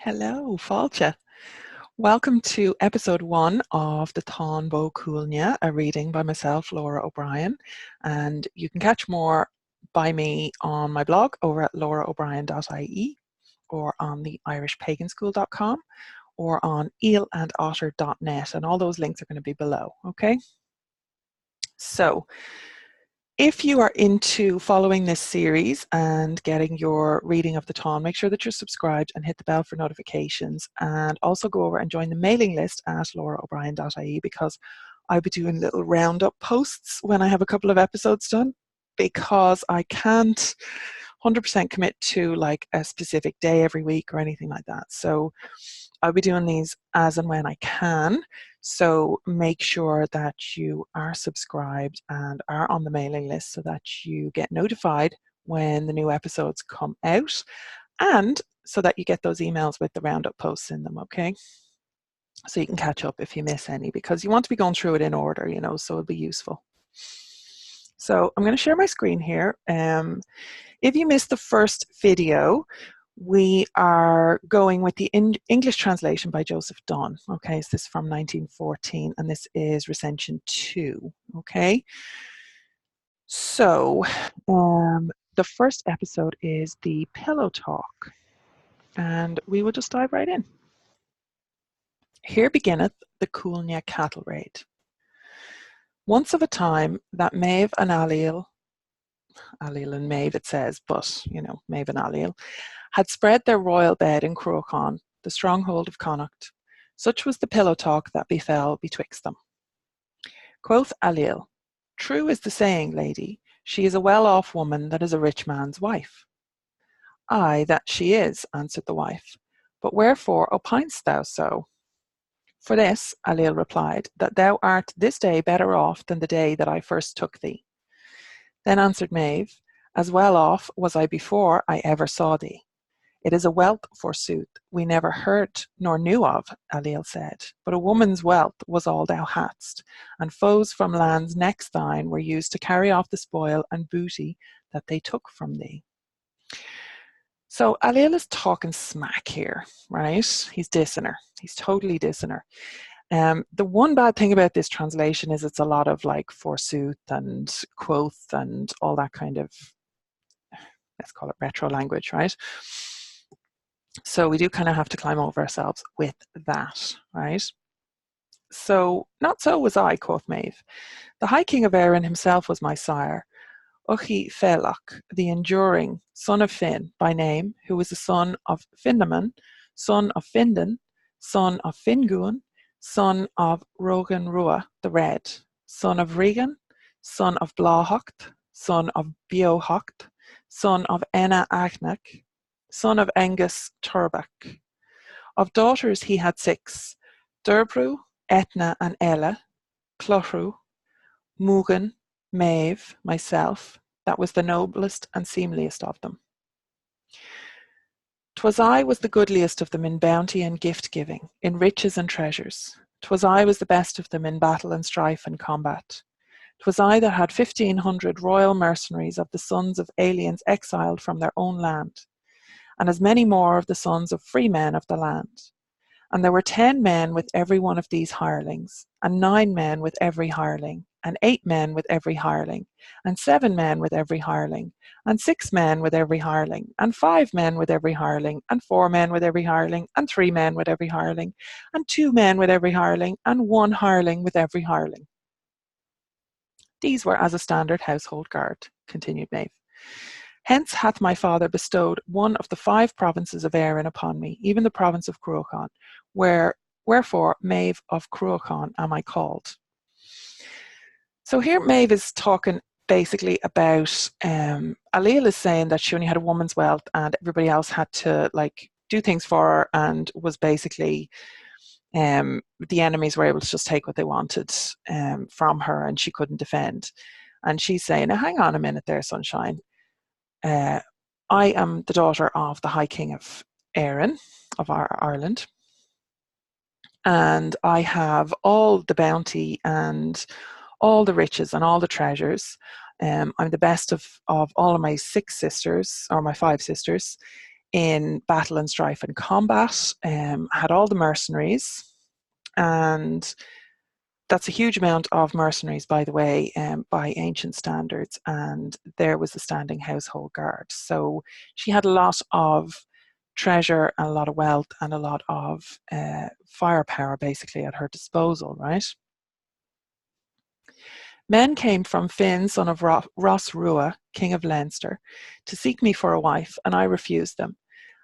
Hello, Fáilte. Welcome to episode 1 of the Táin Cúailgne, a reading by myself, Lora O'Brien. And you can catch more by me on my blog over at loraobrien.ie or on the irishpaganschool.com or on eelandotter.net. And all those links are going to be below, okay? So, if you are into following this series and getting your reading of the Táin, make sure that you're subscribed and hit the bell for notifications, and also go over and join the mailing list at loraobrien.ie, because I'll be doing little roundup posts when I have a couple of episodes done, because I can't 100% commit to like a specific day every week or anything like that. So I'll be doing these as and when I can. So make sure that you are subscribed and are on the mailing list so that you get notified when the new episodes come out, and so that you get those emails with the roundup posts in them, okay? So you can catch up if you miss any, because you want to be going through it in order, you know, so it'll be useful. So I'm going to share my screen here. If you missed the first video, we are going with the English translation by Joseph Donne. Okay, so this is from 1914, and this is recension 2. Okay, so the first episode is the pillow talk, and we will just dive right in. Here beginneth the Cúailgne cattle raid. Once of a time that Maeve and Alliel and Maeve it says, but you know, Maeve and Alliel had spread their royal bed in Cúailgne, the stronghold of Connacht. Such was the pillow talk that befell betwixt them. Quoth Alliel, "True is the saying, lady, she is a well-off woman that is a rich man's wife." "Ay, that she is," answered the wife, "but wherefore opinest thou so?" "For this," Alliel replied, "that thou art this day better off than the day that I first took thee." Then answered Maeve, "As well off was I before I ever saw thee." "It is a wealth, forsooth, we never heard nor knew of," Alliel said, "but a woman's wealth was all thou hadst, and foes from lands next thine were used to carry off the spoil and booty that they took from thee." So Alliel is talking smack here, right? He's dissing her. He's totally dissing her. The one bad thing about this translation is it's a lot of like forsooth and quoth and all that kind of, let's call it retro language, right? So we do kind of have to climb over ourselves with that, right? "So, not so was I," quoth Maeve. "The High King of Erin himself was my sire, Uchi Félach, the Enduring, son of Finn by name, who was the son of Findaman, son of Findan, son of Finguan, son of Rogan Rua the Red, son of Regan, son of Blahocht, son of Beohocht, son of Enna Aghnach, son of Angus Turbach. Of daughters he had 6, Derbru, Etna and Ella, Clohru, Mugan, Maeve, myself, that was the noblest and seemliest of them. 'Twas I was the goodliest of them in bounty and gift-giving, in riches and treasures. 'Twas I was the best of them in battle and strife and combat. 'Twas I that had 1,500 royal mercenaries of the sons of aliens exiled from their own land, and as many more of the sons of free men of the land. And there were 10 men with every one of these hirelings, and 9 men with every hireling, and 8 men with every hireling, and 7 men with every hireling, and 6 men with every hireling, and 5 men with every hireling, and 4 men with every hireling, and 3 men with every hireling, and 2 men with every hireling, and 1 hireling with every hireling. These were as a standard household guard," continued Maeve. "Hence hath my father bestowed one of the 5 provinces of Erin upon me, even the province of Cúailgne, wherefore Maeve of Cúailgne am I called." So here Maeve is talking basically about, Alliel is saying that she only had a woman's wealth and everybody else had to like do things for her, and was basically, the enemies were able to just take what they wanted from her, and she couldn't defend. And she's saying, "Now hang on a minute there, sunshine. I am the daughter of the High King of Erin, of Ireland, and I have all the bounty and all the riches and all the treasures. I'm the best of all of my 6 sisters, or my 5 sisters, in battle and strife and combat, had all the mercenaries, and that's a huge amount of mercenaries, by the way, by ancient standards, and there was the standing household guard. So she had a lot of treasure and a lot of wealth and a lot of firepower basically at her disposal, right? Men came from Finn, son of Ros Rua, king of Leinster, to seek me for a wife, and I refused them.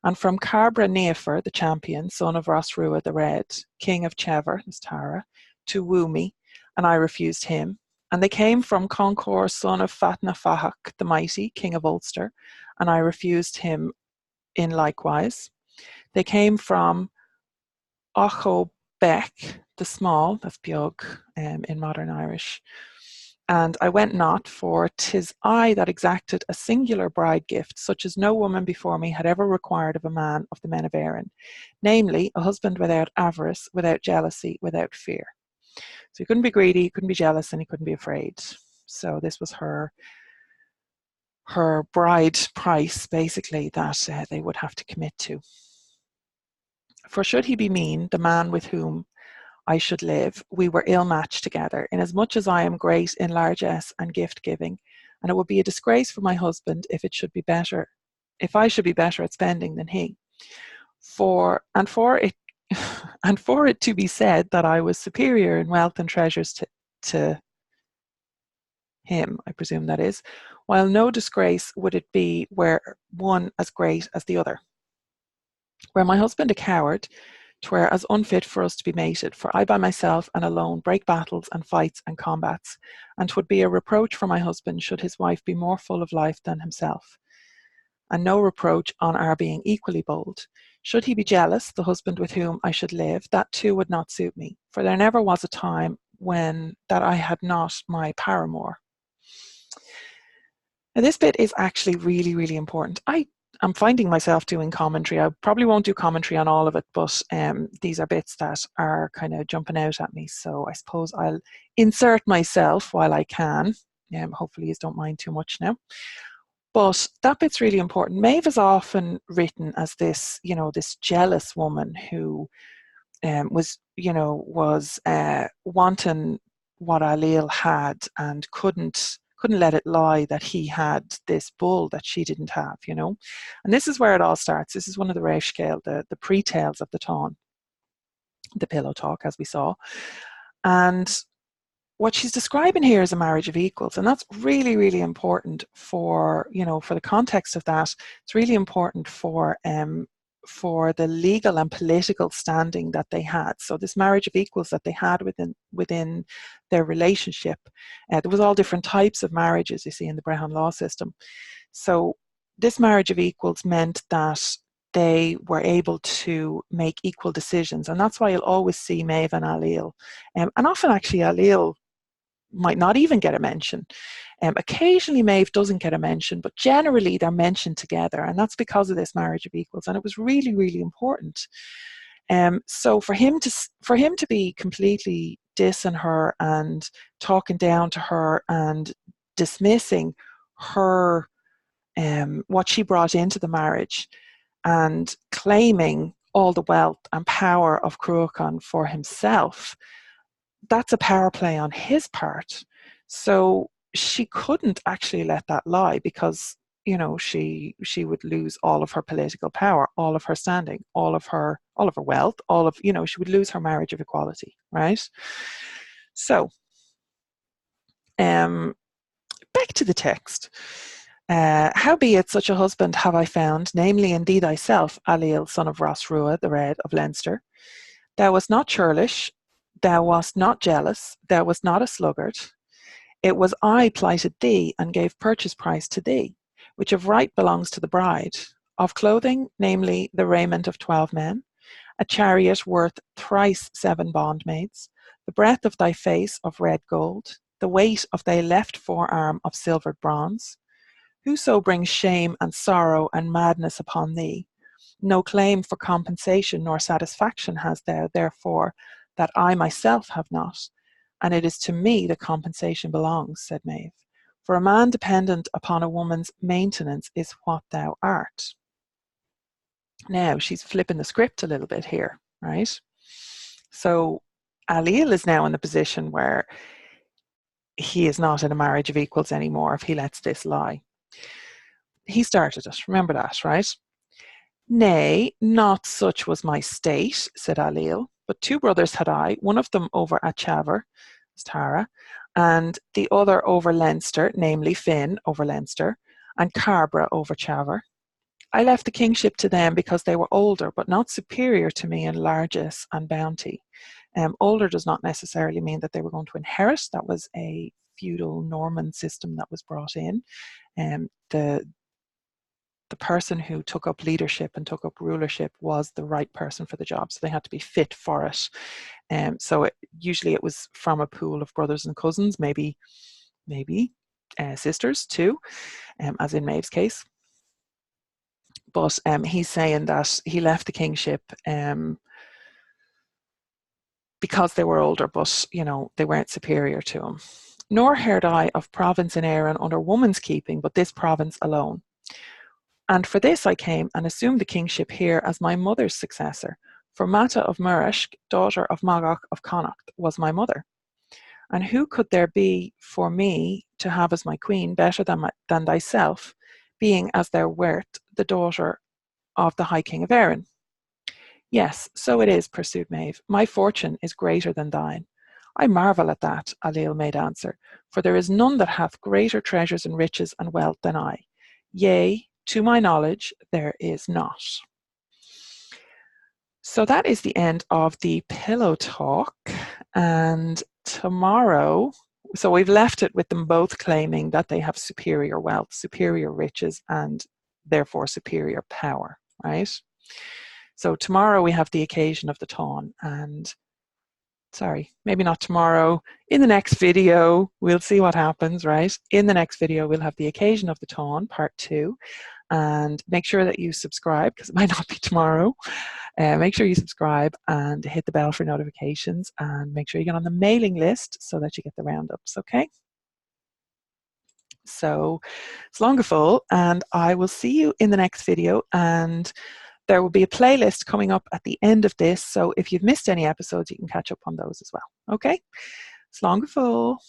And from Carbra Neafer, the champion, son of Ros Rua the Red, king of Chever, Tara, to woo me, and I refused him. And they came from Concor, son of Fatna Fahak, the mighty, king of Ulster, and I refused him in likewise. They came from Ocho Beck, the small, that's Beag in modern Irish. And I went not, for 'tis I that exacted a singular bride gift, such as no woman before me had ever required of a man of the men of Erin, namely, a husband without avarice, without jealousy, without fear. So he couldn't be greedy, he couldn't be jealous, and he couldn't be afraid. So this was her bride price, basically, that they would have to commit to. For should he be mean, the man with whom I should live, we were ill-matched together, inasmuch as I am great in largesse and gift-giving, and it would be a disgrace for my husband if I should be better at spending than he. For it to be said that I was superior in wealth and treasures to him, I presume that is, while no disgrace would it be were one as great as the other. Were my husband a coward, 'twere as unfit for us to be mated, for I by myself and alone break battles and fights and combats, and 'twould be a reproach for my husband should his wife be more full of life than himself, and no reproach on our being equally bold. Should he be jealous, the husband with whom I should live, that too would not suit me, for there never was a time when that I had not my paramour. Now this bit is actually really, really important. I'm finding myself doing commentary. I probably won't do commentary on all of it, but these are bits that are kind of jumping out at me. So I suppose I'll insert myself while I can. Hopefully you don't mind too much now. But that bit's really important. Maeve is often written as this, this jealous woman who was wanting what Ailill had and couldn't let it lie that he had this bull that she didn't have, And this is where it all starts. This is one of the Reischcéal, the pre-tales of the Táin, the pillow talk, as we saw. And what she's describing here is a marriage of equals, and that's really, really important for the context of that. It's really important for the legal and political standing that they had. So this marriage of equals that they had within their relationship, there was all different types of marriages you see in the Brehon law system. So this marriage of equals meant that they were able to make equal decisions, and that's why you'll always see Maeve and Ailill, and often actually Ailill might not even get a mention. Occasionally Maeve doesn't get a mention, but generally they're mentioned together, and that's because of this marriage of equals, and it was really, really important. So for him to be completely dissing her and talking down to her and dismissing her, what she brought into the marriage, and claiming all the wealth and power of Cúailgne for himself, that's a power play on his part. So she couldn't actually let that lie, because she would lose all of her political power, all of her standing, all of her wealth, she would lose her marriage of equality, right? So back to the text. Howbeit such a husband have I found, namely in thee thyself, Ailill, son of Ros Rua the Red of Leinster. Thou wast not churlish, thou wast not jealous, thou wast not a sluggard. It was I plighted thee and gave purchase price to thee, which of right belongs to the bride, of clothing, namely the raiment of 12 men, a chariot worth thrice 7 bondmaids, the breadth of thy face of red gold, the weight of thy left forearm of silvered bronze. Whoso brings shame and sorrow and madness upon thee, no claim for compensation nor satisfaction has thou, therefore, that I myself have not, and it is to me the compensation belongs, said Maeve. For a man dependent upon a woman's maintenance is what thou art. Now she's flipping the script a little bit here, right? So Alil is now in the position where he is not in a marriage of equals anymore if he lets this lie. He started it, remember that, right? Nay, not such was my state, said Alil, but 2 brothers had I, one of them over at Chaver, Tara, and the other over Leinster, namely Finn over Leinster, and Carbra over Chaver. I left the kingship to them because they were older, but not superior to me in largesse and bounty. Older does not necessarily mean that they were going to inherit. That was a feudal Norman system that was brought in. The person who took up leadership and took up rulership was the right person for the job, so they had to be fit for it. So usually it was from a pool of brothers and cousins, maybe sisters too, as in Maeve's case. But he's saying that he left the kingship because they were older, but they weren't superior to him. Nor heard I of province in Éireann under woman's keeping, but this province alone. And for this I came and assumed the kingship here as my mother's successor. For Mata of Murrisk, daughter of Magach of Connacht, was my mother. And who could there be for me to have as my queen better than thyself, being as thou wert the daughter of the High King of Erin? Yes, so it is, pursued Maeve. My fortune is greater than thine. I marvel at that, Alil made answer, for there is none that hath greater treasures and riches and wealth than I. Yea, to my knowledge, there is not. So that is the end of the pillow talk. And tomorrow, so we've left it with them both claiming that they have superior wealth, superior riches, and therefore superior power, right? So tomorrow we have the occasion of the Táin, and maybe not tomorrow. In the next video, we'll see what happens, right? In the next video, we'll have the occasion of the Táin, part 2. And make sure that you subscribe, because it might not be tomorrow. Make sure you subscribe and hit the bell for notifications, and make sure you get on the mailing list so that you get the roundups, okay? So it's Longa full, and I will see you in the next video, and there will be a playlist coming up at the end of this, so if you've missed any episodes, you can catch up on those as well, okay? It's Longa full.